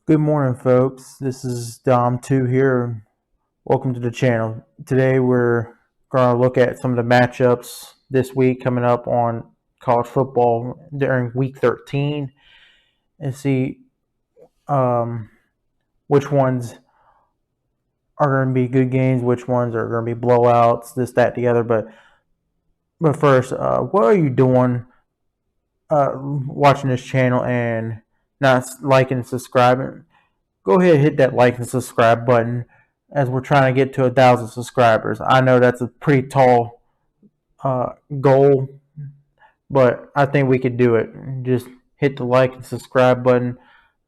Good morning, folks. This is Dom2 here. Welcome to the channel. Today we're going to look at some of the matchups this week coming up on college football during week 13 and see um, which ones are going to be good games, which ones are going to be blowouts, this, that, the other. But first, what are you doing watching this channel and not liking and subscribing? Go ahead and hit that like and subscribe button as we're trying to get to 1,000 subscribers. I know that's a pretty tall goal, but I think we could do it. Just hit the like and subscribe button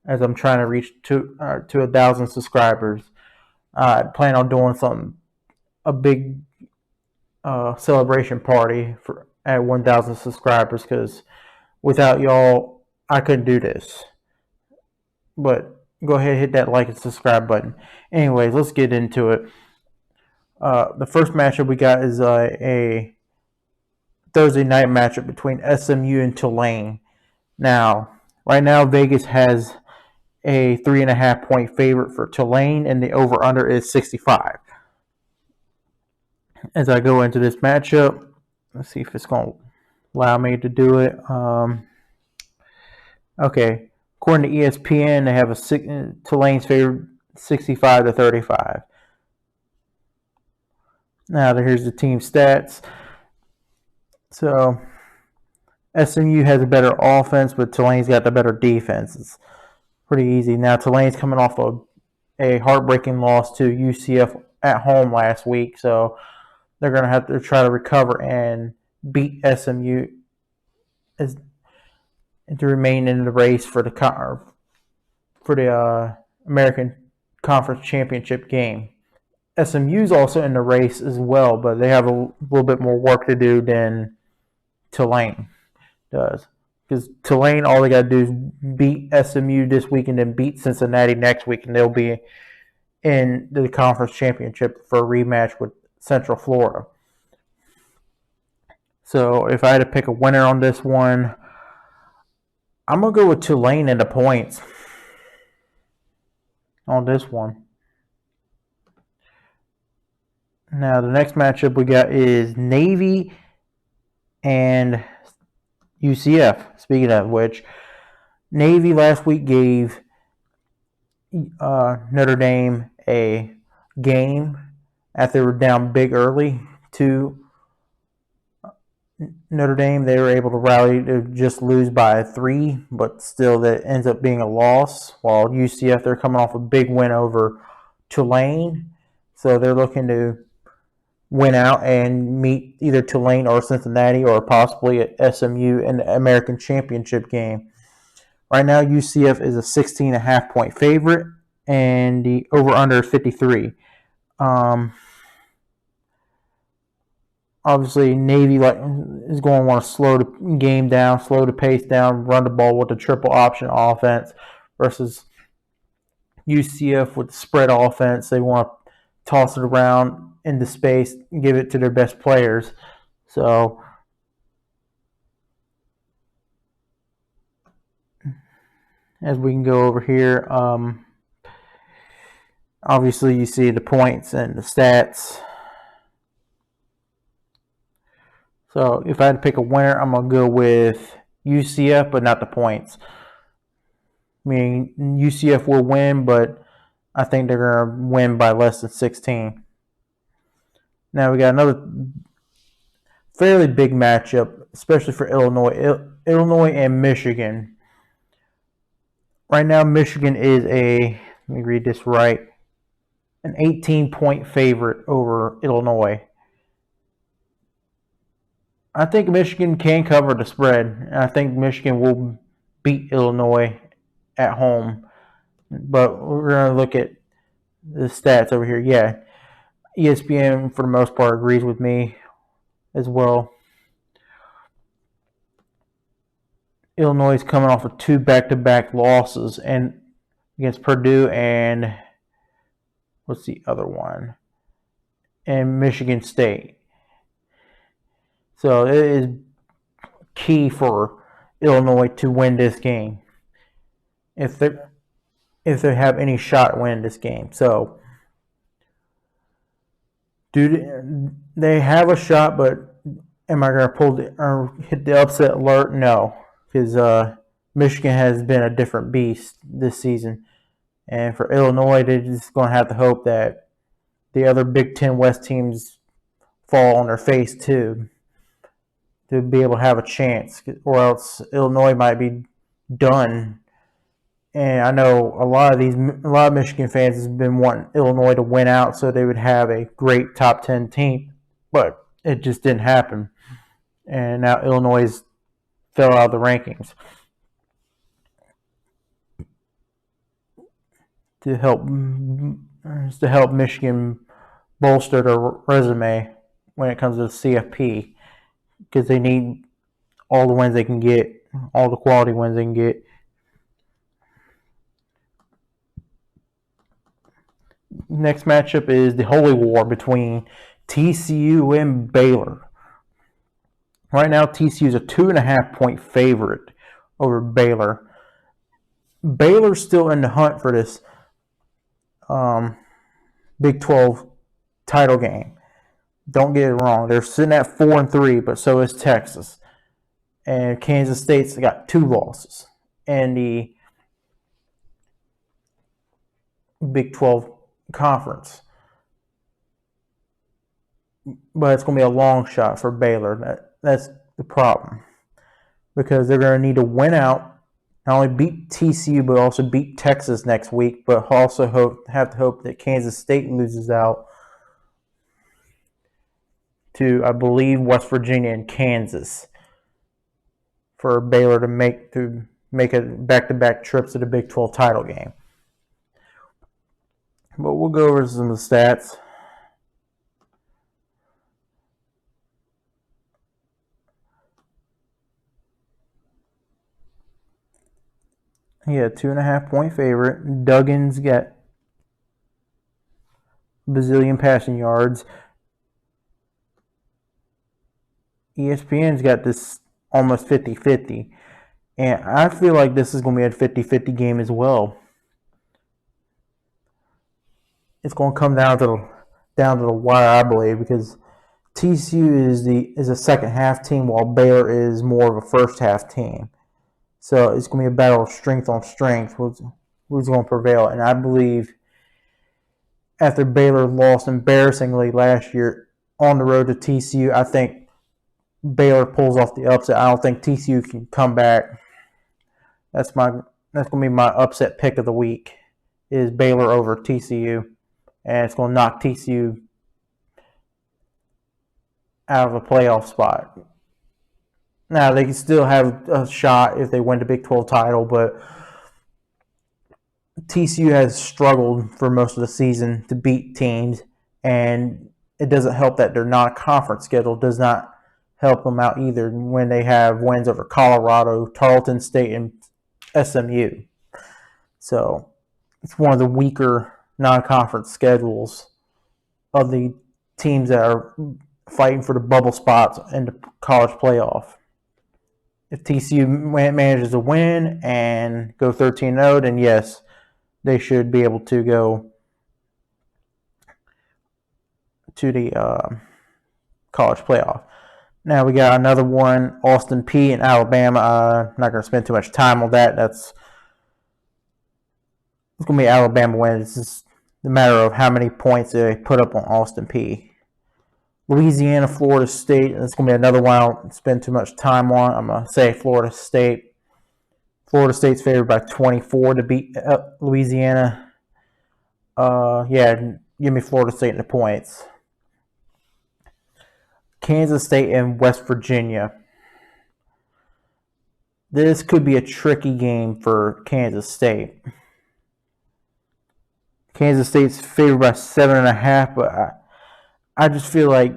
as I'm trying to reach to 1,000 subscribers. I plan on doing a big celebration party for at 1,000 subscribers because without y'all, I couldn't do this. But go ahead, hit that like and subscribe button. Anyways, let's get into it. The first matchup we got is a Thursday night matchup between SMU and Tulane. Now, right now, Vegas has a 3.5 point favorite for Tulane, and the over/under is 65. As I go into this matchup, let's see if it's going to allow me to do it. Okay, according to ESPN, they have Tulane's favorite 65-35. Now, here's the team stats. So, SMU has a better offense, but Tulane's got the better defense. It's pretty easy. Now, Tulane's coming off a heartbreaking loss to UCF at home last week, so they're going to have to try to recover and beat SMU as, to remain in the race for the American Conference Championship game. SMU's also in the race as well, but they have a little bit more work to do than Tulane does. Because Tulane, all they got to do is beat SMU this week and then beat Cincinnati next week, and they'll be in the conference championship for a rematch with Central Florida. So if I had to pick a winner on this one, I'm going to go with Tulane in the points on this one. Now, the next matchup we got is Navy and UCF. Speaking of which, Navy last week gave Notre Dame a game after they were down big early to Notre Dame. They were able to rally to just lose by 3, but still that ends up being a loss. While UCF, they're coming off a big win over Tulane, so they're looking to win out and meet either Tulane or Cincinnati or possibly at SMU in the American Championship game. Right now, UCF is a 16.5 point favorite, and the over/under is 53. Obviously, Navy is going to want to slow the game down, slow the pace down, run the ball with the triple option offense versus UCF with the spread offense. They want to toss it around into space, give it to their best players. So, as we can go over here, obviously you see the points and the stats. So if I had to pick a winner, I'm going to go with UCF, but not the points. Meaning UCF will win, but I think they're going to win by less than 16. Now we got another fairly big matchup, especially for Illinois and Michigan. Right now, Michigan is let me read this right, an 18-point favorite over Illinois. I think Michigan can cover the spread. I think Michigan will beat Illinois at home. But we're going to look at the stats over here. Yeah, ESPN, for the most part, agrees with me as well. Illinois is coming off of 2 back-to-back losses and against Purdue and what's the other one? And Michigan State. So it is key for Illinois to win this game. If they're if they have any shot at winning this game. So, they have a shot, but am I going to pull or hit the upset alert? No, because Michigan has been a different beast this season, and for Illinois, they're just going to have to hope that the other Big Ten West teams fall on their face too to be able to have a chance, or else Illinois might be done. And I know a lot of Michigan fans has been wanting Illinois to win out so they would have a great top 10 team, but it just didn't happen. And now Illinois fell out of the rankings. To help Michigan bolster their resume when it comes to the CFP, because they need all the wins they can get, all the quality wins they can get. Next matchup is the Holy War between TCU and Baylor. Right now, TCU is a 2.5-point favorite over Baylor. Baylor's still in the hunt for this Big 12 title game. Don't get it wrong. They're sitting at 4-3, but so is Texas. And Kansas State's got 2 losses in the Big 12 conference. But it's going to be a long shot for Baylor. That's the problem. Because they're going to need to win out, not only beat TCU, but also beat Texas next week, but also have to hope that Kansas State loses out to, I believe, West Virginia and Kansas for Baylor to make a back-to-back trips to the Big 12 title game. But we'll go over some of the stats. Yeah, 2.5-point favorite. Duggan's got bazillion passing yards. ESPN's got this almost 50-50. And I feel like this is going to be a 50-50 game as well. It's going to come down to the wire, I believe, because TCU is a second half team while Baylor is more of a first half team. So it's going to be a battle of strength on strength. Who's going to prevail? And I believe after Baylor lost embarrassingly last year on the road to TCU, I think Baylor pulls off the upset. I don't think TCU can come back. That's going to be my upset pick of the week, is Baylor over TCU. And it's going to knock TCU out of a playoff spot. Now, they can still have a shot if they win the Big 12 title, but TCU has struggled for most of the season to beat teams, and it doesn't help that their non-conference schedule does not help them out either when they have wins over Colorado, Tarleton State, and SMU. So it's one of the weaker non-conference schedules of the teams that are fighting for the bubble spots in the college playoff. If TCU manages to win and go 13-0, then yes, they should be able to go to the college playoff. Now we got another one, Austin Peay in Alabama. I'm not going to spend too much time on that. It's going to be Alabama win. It's just a matter of how many points they put up on Austin Peay. Louisiana, Florida State. It's going to be another one I don't spend too much time on. I'm going to say Florida State. Florida State's favored by 24 to beat Louisiana. Give me Florida State in the points. Kansas State and West Virginia. This could be a tricky game for Kansas State. Kansas State's favored by 7.5, but I just feel like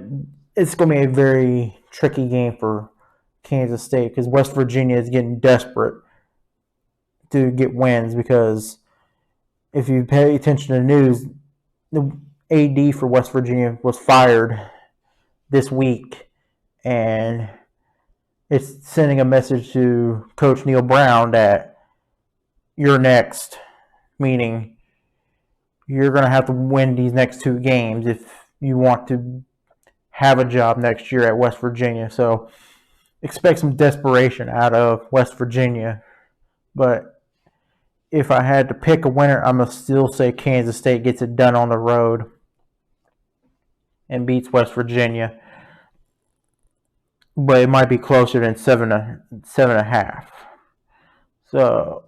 it's going to be a very tricky game for Kansas State because West Virginia is getting desperate to get wins, because if you pay attention to the news, the AD for West Virginia was fired this week, and it's sending a message to Coach Neil Brown that you're next meaning you're going to have to win these next 2 games if you want to have a job next year at West Virginia. So expect some desperation out of West Virginia. But if I had to pick a winner, I'm going to still say Kansas State gets it done on the road and beats West Virginia. But it might be closer than 7.5. So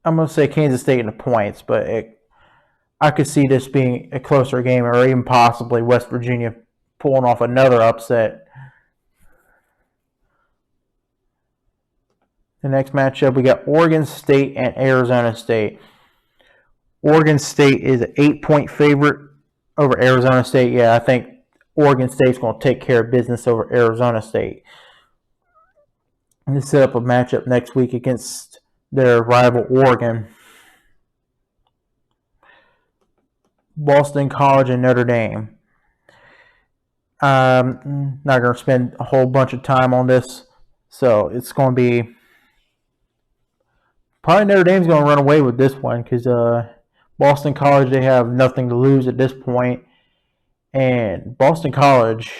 I'm going to say Kansas State in the points, but I could see this being a closer game, or even possibly West Virginia pulling off another upset. The next matchup, we got Oregon State and Arizona State. Oregon State is an 8-point favorite over Arizona State. Yeah, I think Oregon State's going to take care of business over Arizona State. And they set up a matchup next week against their rival Oregon. Boston College and Notre Dame. I'm not going to spend a whole bunch of time on this, so it's going to be probably Notre Dame's going to run away with this one because Boston College, they have nothing to lose at this point, and Boston College,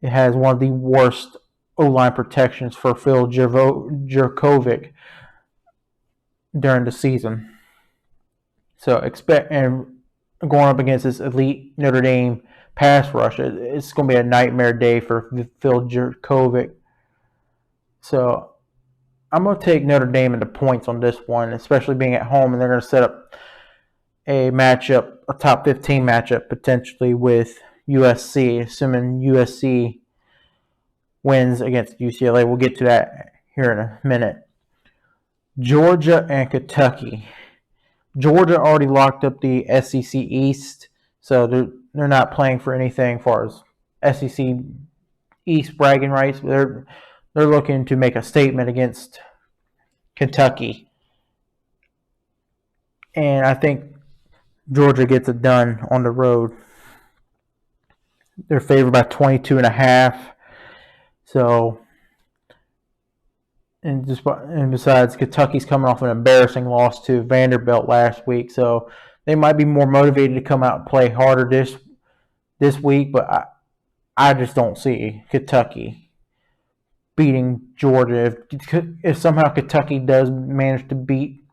it has one of the worst O-line protections for Phil Jurkovec during the season. So expect, and going up against this elite Notre Dame pass rush, it's going to be a nightmare day for Phil Jurkovec. So I'm going to take Notre Dame into points on this one, especially being at home, and they're going to set up a matchup, a top 15 matchup potentially with USC, assuming USC wins against UCLA. We'll get to that here in a minute. Georgia and Kentucky. Georgia already locked up the SEC East, so they're not playing for anything as far as SEC East bragging rights. They're looking to make a statement against Kentucky, and I think Georgia gets it done on the road. They're favored by 22.5. So, and besides, Kentucky's coming off an embarrassing loss to Vanderbilt last week, so they might be more motivated to come out and play harder this week. But I just don't see Kentucky beating Georgia. If somehow Kentucky does manage to beat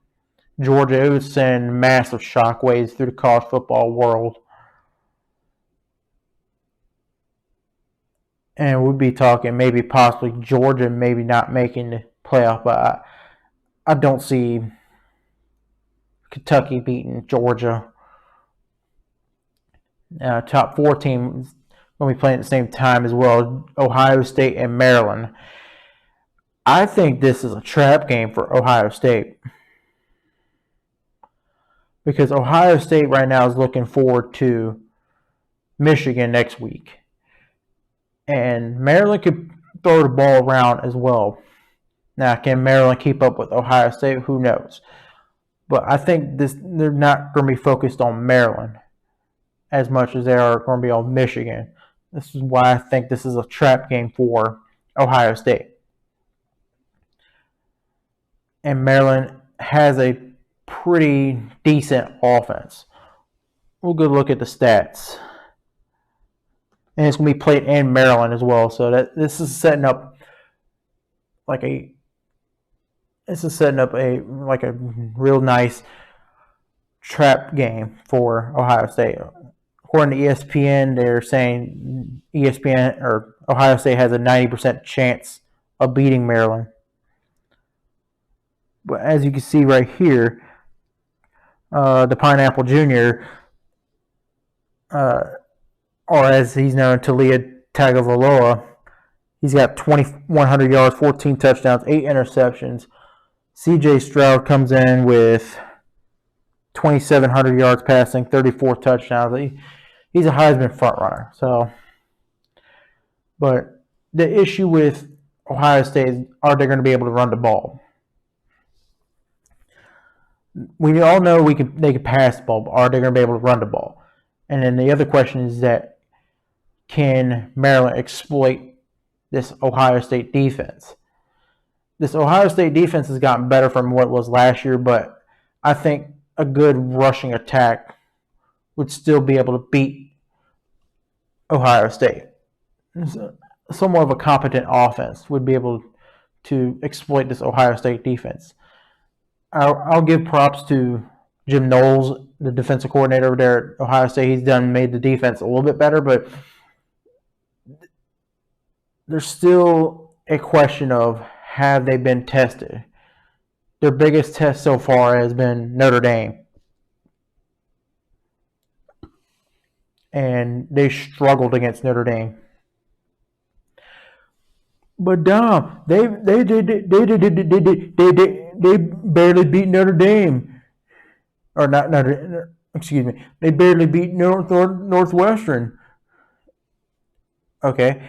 Georgia, it would send massive shockwaves through the college football world. And we'd be talking maybe possibly Georgia maybe not making the playoff, but I don't see Kentucky beating Georgia. Top 4 teams going to be playing at the same time as well, Ohio State and Maryland. I think this is a trap game for Ohio State, because Ohio State right now is looking forward to Michigan next week. And Maryland could throw the ball around as well. Now, can Maryland keep up with Ohio State? Who knows? But I think they're not going to be focused on Maryland as much as they are going to be on Michigan. This is why I think this is a trap game for Ohio State. And Maryland has a pretty decent offense. We'll go look at the stats. And it's going to be played in Maryland as well. So this is setting up a real nice trap game for Ohio State. According to ESPN, they're saying Ohio State has a 90% chance of beating Maryland. But as you can see right here, the Pineapple Jr., or as he's known, Talia Tagovailoa, he's got 2,100 yards, 14 touchdowns, 8 interceptions. C.J. Stroud comes in with 2,700 yards passing, 34 touchdowns. He's a Heisman frontrunner. So, but the issue with Ohio State is, are they going to be able to run the ball? We all know they can pass the ball, but are they going to be able to run the ball? And then the other question is that, can Maryland exploit this Ohio State defense? This Ohio State defense has gotten better from what it was last year, but I think a good rushing attack would still be able to beat Ohio State. Somewhat of a competent offense would be able to exploit this Ohio State defense. I'll give props to Jim Knowles, the defensive coordinator over there at Ohio State. He's made the defense a little bit better, but there's still a question of, have they been tested? Their biggest test so far has been Notre Dame. And they struggled against Notre Dame. But Dom, they barely beat Notre Dame, or not Notre. Excuse me, they barely beat Northwestern. Okay,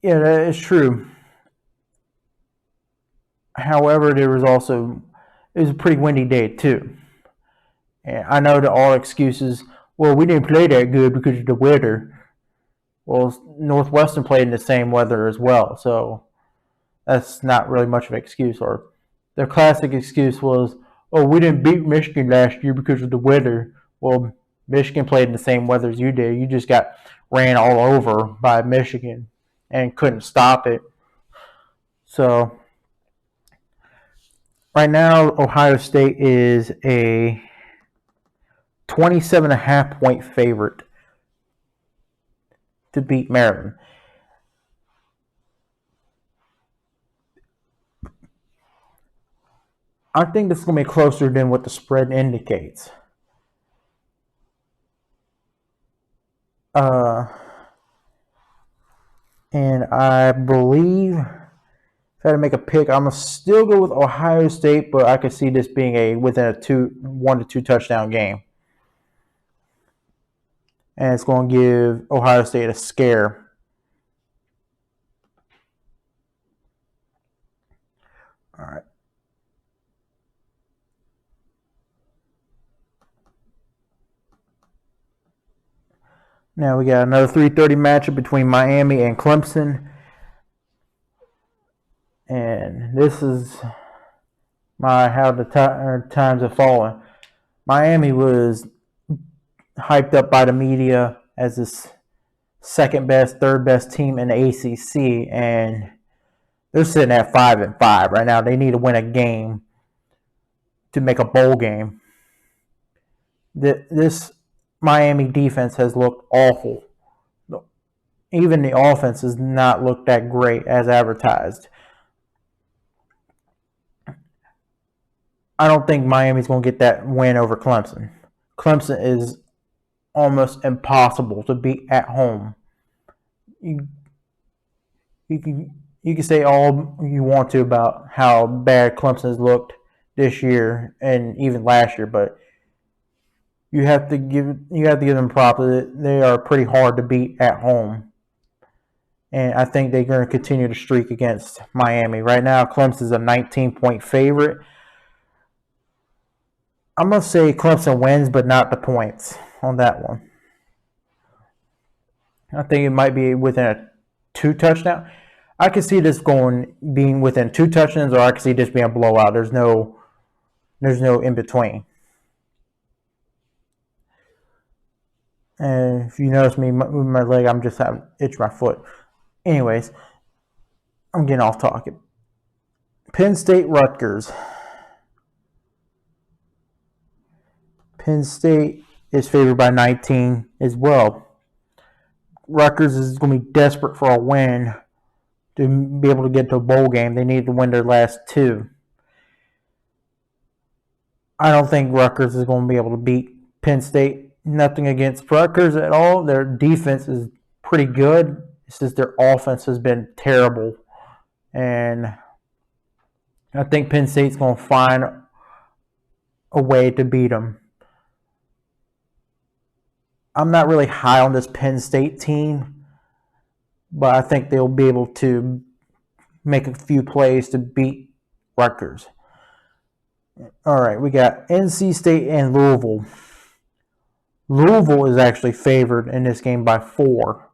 yeah, that is true. However, it was a pretty windy day too. And I know that all excuses. Well, we didn't play that good because of the weather. Well, Northwestern played in the same weather as well, so that's not really much of an excuse. Or their classic excuse was, oh, we didn't beat Michigan last year because of the weather. Well, Michigan played in the same weather as you did. You just got ran all over by Michigan and couldn't stop it. So right now, Ohio State is a 27.5 point favorite to beat Maryland. I think this is going to be closer than what the spread indicates. And I believe, if I had to make a pick, I'm going to still go with Ohio State, but I could see this being within a 1 to 2 touchdown game. And it's going to give Ohio State a scare. All right. Now we got another 3:30 matchup between Miami and Clemson. And this is how the times have fallen. Miami was hyped up by the media as this second best, third best team in the ACC, and they're sitting at 5-5 right now. They need to win a game to make a bowl game. This Miami defense has looked awful. Even the offense has not looked that great as advertised. I don't think Miami's going to get that win over Clemson. Clemson is almost impossible to beat at home. You can say all you want to about how bad Clemson has looked this year and even last year, but you have to give them props. They are pretty hard to beat at home. And I think they're going to continue to streak against Miami. Right now, Clemson is a 19-point favorite. I'm going to say Clemson wins, but not the points on that one. I think it might be within a 2 touchdown. I could see this being within 2 touchdowns, or I could see this being a blowout. There's no in between. And if you notice me moving my leg, I'm just having itch my foot. Anyways, I'm getting off talking. Penn State, Rutgers. Penn State is favored by 19 as well. Rutgers is going to be desperate for a win to be able to get to a bowl game. They need to win their last 2. I don't think Rutgers is going to be able to beat Penn State. Nothing against Rutgers at all. Their defense is pretty good. It's just their offense has been terrible. And I think Penn State's going to find a way to beat them. I'm not really high on this Penn State team, but I think they'll be able to make a few plays to beat Rutgers. All right, we got NC State and Louisville. Louisville is actually favored in this game by 4.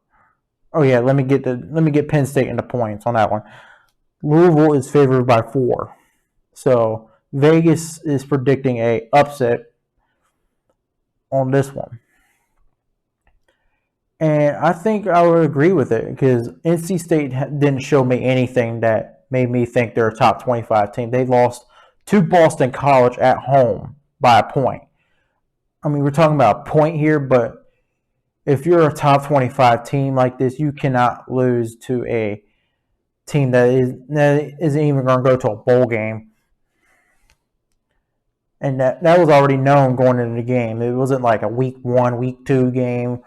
Oh yeah, let me get Penn State into points on that one. Louisville is favored by 4. So Vegas is predicting a upset on this one. And I think I would agree with it because NC State didn't show me anything that made me think they're a top 25 team. They lost to Boston College at home by a point. I mean, we're talking about a point here, but if you're a top 25 team like this, you cannot lose to a team that isn't even going to go to a bowl game. And that was already known going into the game. It wasn't like a week 1, week 2 game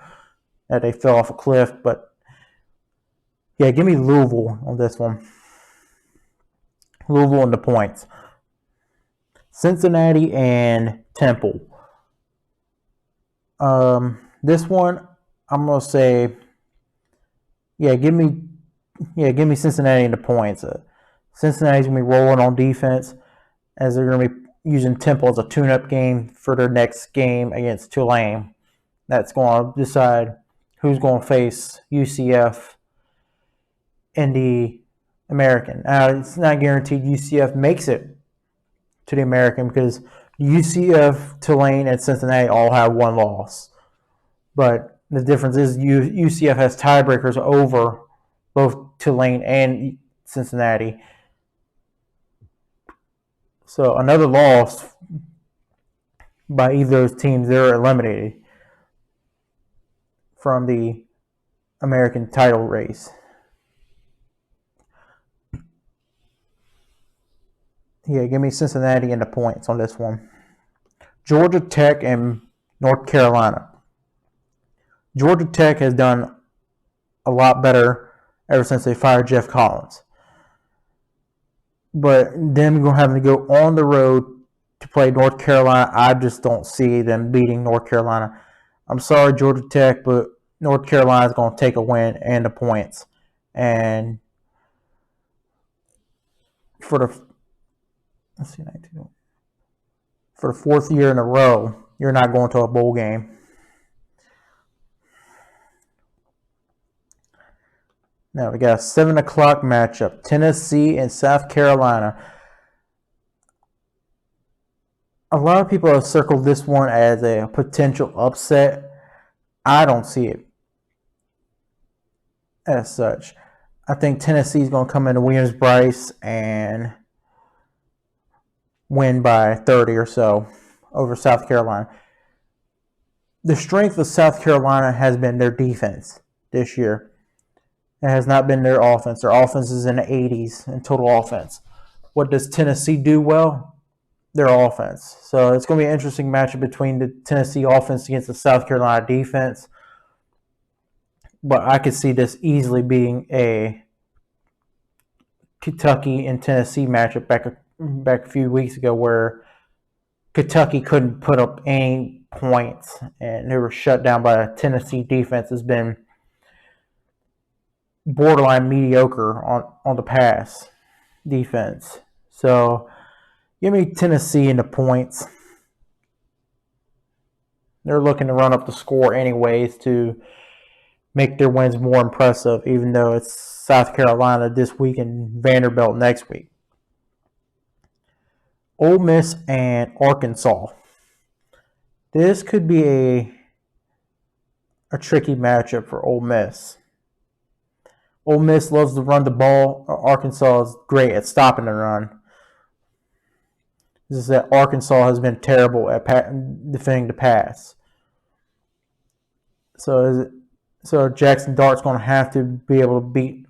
that they fell off a cliff. But, yeah, give me Louisville on this one. Louisville and the points. Cincinnati and Temple. This one, I'm going to say, give me Cincinnati and the points. Cincinnati's going to be rolling on defense as they're going to be using Temple as a tune-up game for their next game against Tulane. That's going to decide who's going to face UCF in the American. It's not guaranteed UCF makes it to the American because UCF, Tulane, and Cincinnati all have one loss. But the difference is UCF has tiebreakers over both Tulane and Cincinnati. So another loss by either of those teams, they're eliminated from the American title race. Yeah, give me Cincinnati and the points on this one. Georgia Tech and North Carolina. Georgia Tech has done a lot better ever since they fired Jeff Collins. But them going to have to go on the road to play North Carolina, I just don't see them beating North Carolina. I'm sorry, Georgia Tech, but North Carolina is going to take a win and the points. And for the fourth year in a row, you're not going to a bowl game. Now we got a 7 o'clock matchup. Tennessee and South Carolina. A lot of people have circled this one as a potential upset. I don't see it as such. I think Tennessee is going to come into Williams-Brice and win by 30 or so over South Carolina. The strength of South Carolina has been their defense this year. It has not been their offense. Their offense is in the 80s in total offense. What does Tennessee do well? Their offense. So it's going to be an interesting matchup between the Tennessee offense against the South Carolina defense. But I could see this easily being a Kentucky and Tennessee matchup back a few weeks ago where Kentucky couldn't put up any points and they were shut down by a Tennessee defense has been borderline mediocre on the pass defense. So give me Tennessee in the points. They're looking to run up the score anyways to make their wins more impressive, even though it's South Carolina this week and Vanderbilt next week. Ole Miss and Arkansas. This could be a tricky matchup for Ole Miss. Ole Miss loves to run the ball. Arkansas is great at stopping the run. This is that Arkansas has been terrible at defending the pass. So Jackson Dart's going to have to be able to beat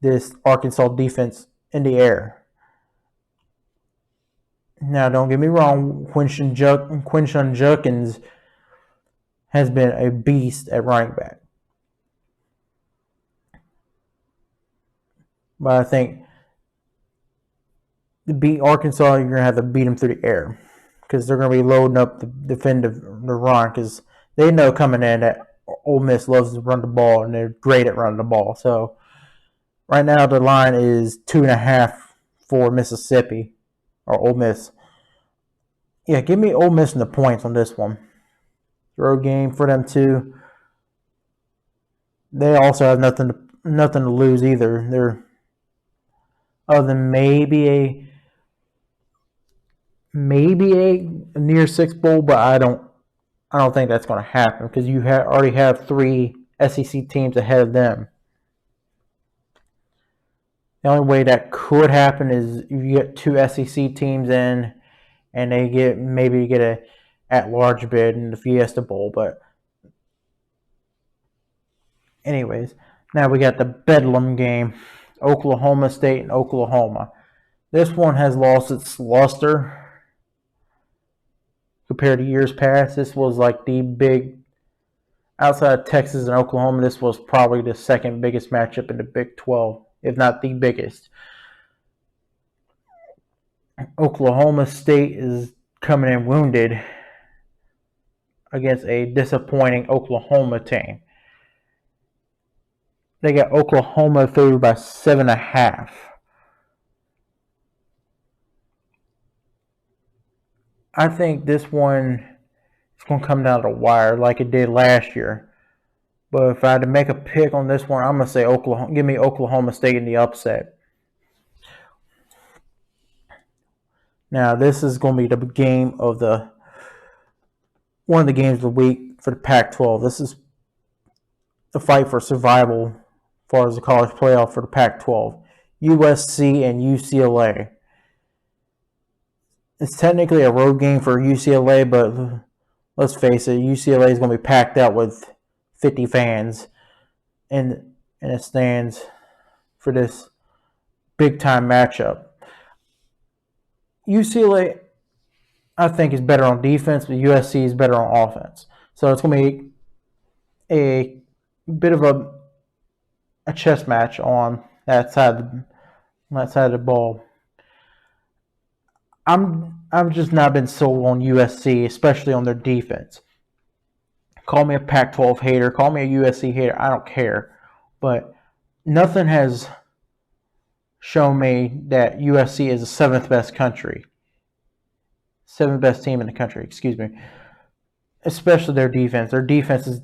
this Arkansas defense in the air. Now, don't get me wrong, Quinshon Judkins has been a beast at running back. But I think to beat Arkansas, you're going to have to beat them through the air because they're going to be loading up to defend the run because they know coming in that Ole Miss loves to run the ball and they're great at running the ball. So right now the line is 2.5 for Mississippi or Ole Miss. Yeah, give me Ole Miss in the points on this one. Road game for them too. They also have nothing to lose either. They're other than maybe maybe a near six bowl, but I don't think that's going to happen because you already have 3 SEC teams ahead of them. The only way that could happen is if you get 2 SEC teams in, and they get a at-large bid in the Fiesta Bowl. But anyways, now we got the Bedlam game, Oklahoma State and Oklahoma. This one has lost its luster compared to years past. This was like the big, outside of Texas and Oklahoma, this was probably the second biggest matchup in the Big 12, if not the biggest. Oklahoma State is coming in wounded against a disappointing Oklahoma team. They got Oklahoma favored by 7.5. I think this one is going to come down to the wire like it did last year. But if I had to make a pick on this one, I'm going to say Oklahoma. Give me Oklahoma State in the upset. Now, this is going to be the game of one of the games of the week for the Pac-12. This is the fight for survival as far as the college playoff for the Pac-12. USC and UCLA. It's technically a road game for UCLA, but let's face it, UCLA is going to be packed out with 50 fans in the stands for this big-time matchup. UCLA, I think, is better on defense, but USC is better on offense. So it's going to be a bit of a chess match on that side of the ball. I've just not been sold on USC, especially on their defense. Call me a Pac-12 hater, call me a USC hater, I don't care. But nothing has shown me that USC is the 7th best team in the country, excuse me. Especially their defense. Their defense is,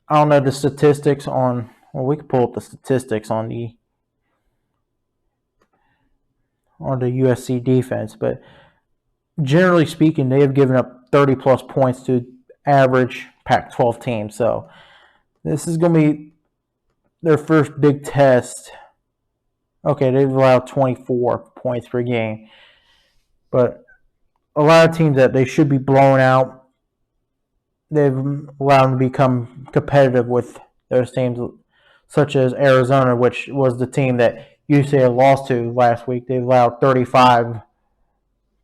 I don't know the statistics on, well, we can pull up the statistics on the USC defense, but generally speaking, they have given up 30 plus points to average Pac-12 team. So this is going to be their first big test. Okay, they've allowed 24 points per game, but a lot of teams that they should be blowing out, they've allowed them to become competitive with those teams, such as Arizona, which was the team that UCLA lost to last week. They allowed 35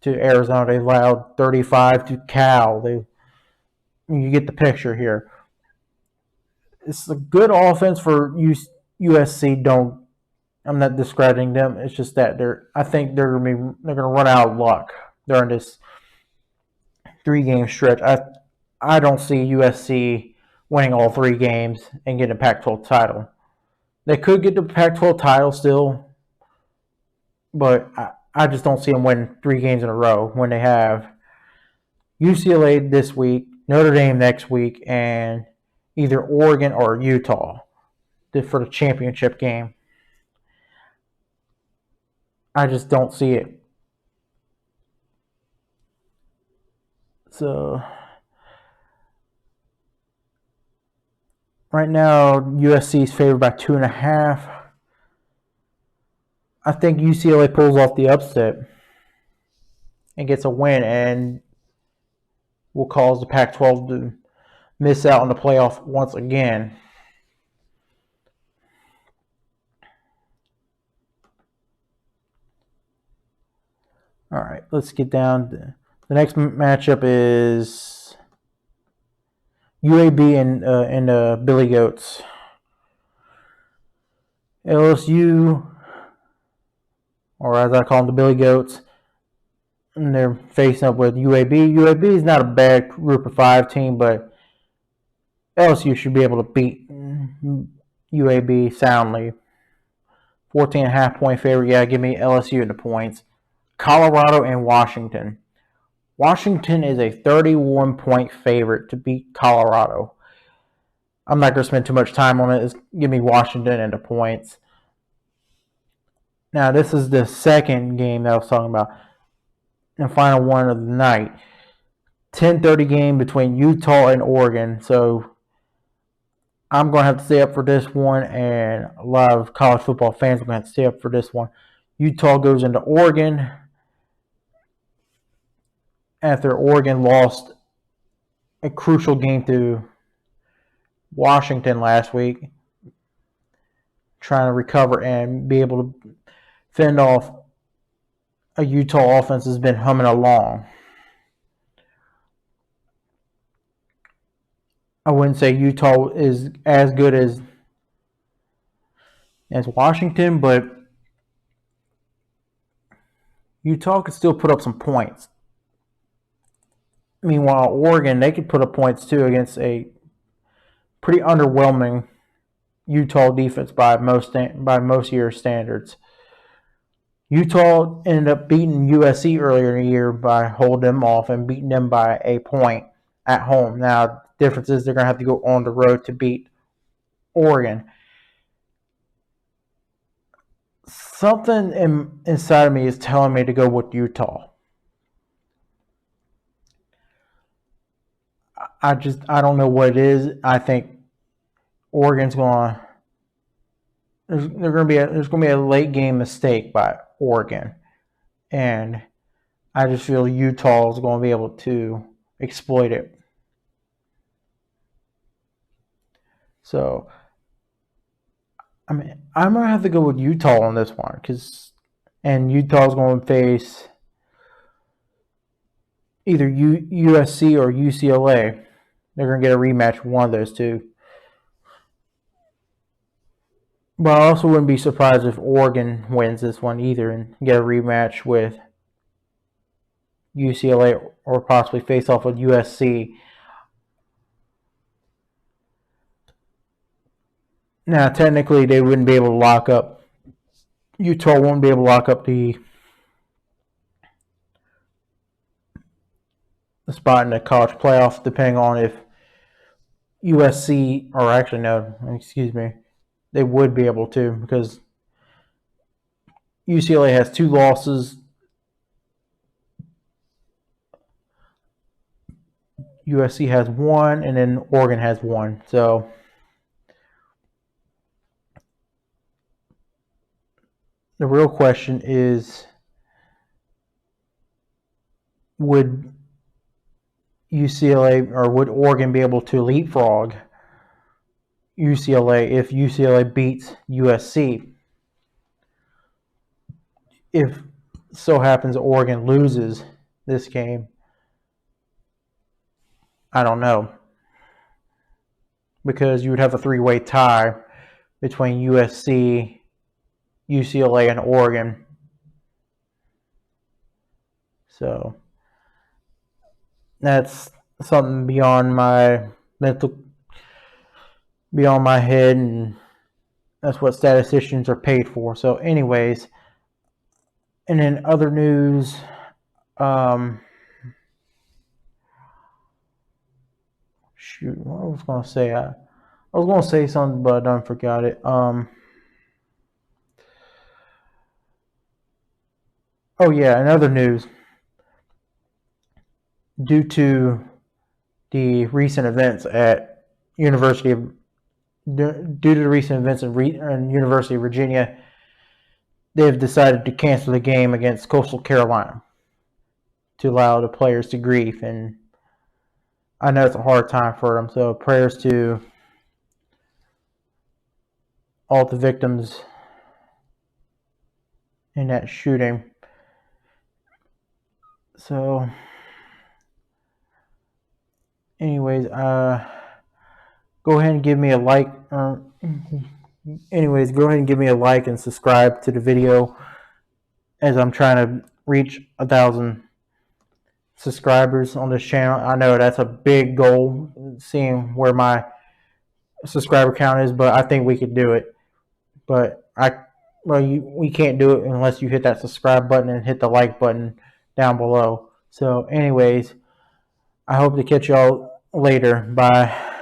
to Arizona. They allowed 35 to Cal. You get the picture here. It's a good offense for USC. I'm not describing them. It's just that I think they're going to run out of luck during this 3-game stretch. I don't see USC winning all 3 games and getting a Pac-12 title. They could get the Pac-12 title still, but I just don't see them winning 3 games in a row when they have UCLA this week, Notre Dame next week, and either Oregon or Utah for the championship game. I just don't see it. So right now, USC is favored by 2.5. I think UCLA pulls off the upset and gets a win and will cause the Pac-12 to miss out on the playoff once again. All right, let's get down. The next matchup is UAB and Billy Goats. LSU, or as I call them, the Billy Goats, and they're facing up with UAB. UAB is not a bad Group of 5 team, but LSU should be able to beat UAB soundly. 14.5 point favorite. Yeah, give me LSU in the points. Colorado and Washington. Washington is a 31-point favorite to beat Colorado. I'm not going to spend too much time on it. Give me Washington and the points. Now, this is the second game that I was talking about. and final one of the night. 10:30 game between Utah and Oregon. So I'm going to have to stay up for this one, and a lot of college football fans are going to have to stay up for this one. Utah goes into Oregon after Oregon lost a crucial game to Washington last week, trying to recover and be able to fend off a Utah offense that's been humming along. I wouldn't say Utah is as good as Washington, but Utah could still put up some points. Meanwhile, Oregon, they could put up points too against a pretty underwhelming Utah defense by most years' standards. Utah ended up beating USC earlier in the year by holding them off and beating them by a point at home. Now, the difference is they're going to have to go on the road to beat Oregon. Something inside of me is telling me to go with Utah. I don't know what it is. I think Oregon's going to there's going to be a late game mistake by Oregon, and I just feel Utah is going to be able to exploit it. So, I mean, I'm going to have to go with Utah on this one, and Utah's going to face either USC or UCLA. They're going to get a rematch of one of those two. But I also wouldn't be surprised if Oregon wins this one either and get a rematch with UCLA or possibly face off with USC. Now, technically, they wouldn't be able to lock up. Utah won't be able to lock up the spot in the college playoff, depending on if USC, or actually no, excuse me, they would be able to, because UCLA has 2 losses. USC has 1, and then Oregon has 1. So the real question is, would UCLA or would Oregon be able to leapfrog UCLA if UCLA beats USC? If so happens Oregon loses this game, I don't know, because you would have a 3-way tie between USC, UCLA, and Oregon. So that's something beyond my head, and that's what statisticians are paid for. So anyways, and in other news, shoot, what I was going to say? I was going to say something, but I done forgot it. Oh yeah, in other news, due to the recent events at University of Virginia, they've decided to cancel the game against Coastal Carolina to allow the players to grieve, and I know it's a hard time for them. So prayers to all the victims in that shooting. So anyways, go ahead and give me a like. Go ahead and give me a like and subscribe to the video, as I'm trying to reach 1,000 subscribers on this channel. I know that's a big goal, seeing where my subscriber count is, but I think we could do it. But we can't do it unless you hit that subscribe button and hit the like button down below. So anyways, I hope to catch y'all later. Bye.